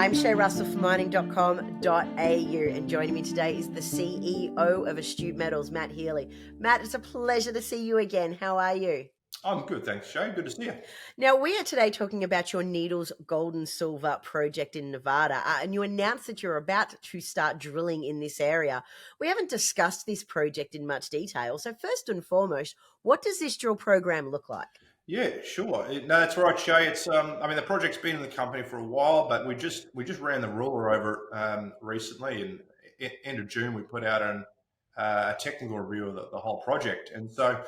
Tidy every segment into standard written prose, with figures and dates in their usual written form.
I'm Shay Russell for mining.com.au, and joining me today is the CEO of Astute Metals, Matt Healy. Matt, it's a pleasure to see you again. How are you? I'm good, thanks, Shay. Good to see you. Now, we are today talking about your Needles Gold and Silver project in Nevada, and you announced that you're about to start drilling in this area. We haven't discussed this project in much detail, so first and foremost, what does this drill program look like? Yeah, sure. No, that's right, Shay. It's I mean, the project's been in the company for a while, but we just ran the ruler over it recently. And end of June, we put out a technical review of the whole project. And so,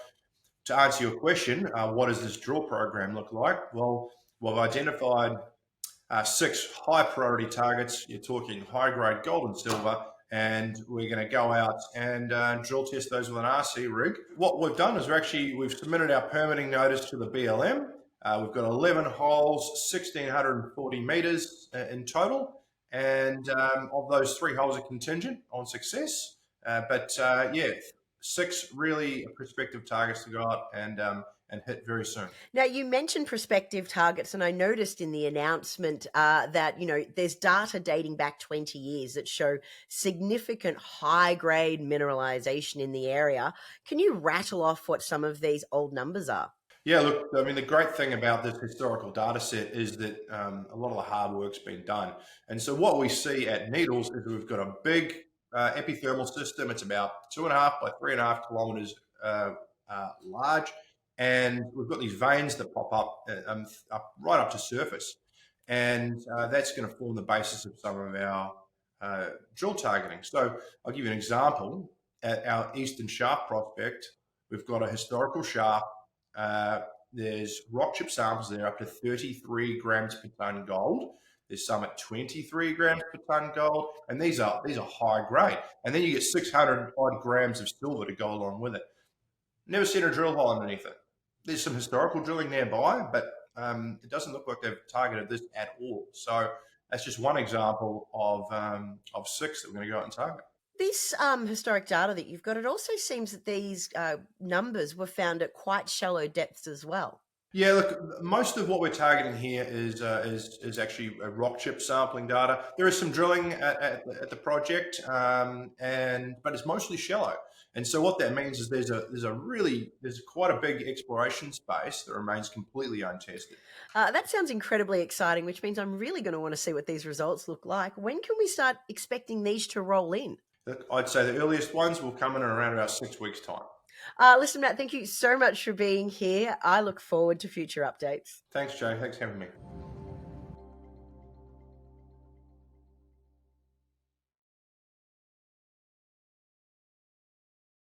to answer your question, what does this drill program look like? Well, we've identified 6 high priority targets. You're talking high grade gold and silver, and we're going to go out and drill test those with an RC rig. What we've done is we've submitted our permitting notice to the BLM. We've got 11 holes, 1,640 meters in total, and of those, 3 holes are contingent on success. Yeah, 6 really prospective targets to go out and hit very soon. Now, you mentioned prospective targets, and I noticed in the announcement that, there's data dating back 20 years that show significant high-grade mineralization in the area. Can you rattle off what some of these old numbers are? Yeah, look, I mean, the great thing about this historical data set is that a lot of the hard work's been done. And so what we see at Needles is we've got a big epithermal system. It's about 2.5 by 3.5 kilometers large. And we've got these veins that pop up right up to surface. And that's going to form the basis of some of our drill targeting. So I'll give you an example. At our Eastern Shaft prospect, we've got a historical shaft. There's rock chip samples there up to 33 grams per ton gold. There's some at 23 grams per ton gold, and these are high grade. And then you get 600 odd grams of silver to go along with it. Never seen a drill hole underneath it. There's some historical drilling nearby, but it doesn't look like they've targeted this at all. So that's just one example of 6 that we're going to go out and target. This historic data that you've got, it also seems that these numbers were found at quite shallow depths as well. Yeah, look, most of what we're targeting here is actually a rock chip sampling data. There is some drilling at the project, but it's mostly shallow. And so what that means is there's quite a big exploration space that remains completely untested. That sounds incredibly exciting, which means I'm really going to want to see what these results look like. When can we start expecting these to roll in? Look, I'd say the earliest ones will come in around about 6 weeks' time. Listen, Matt, thank you so much for being here. I look forward to future updates. Thanks, Jay. Thanks for having me.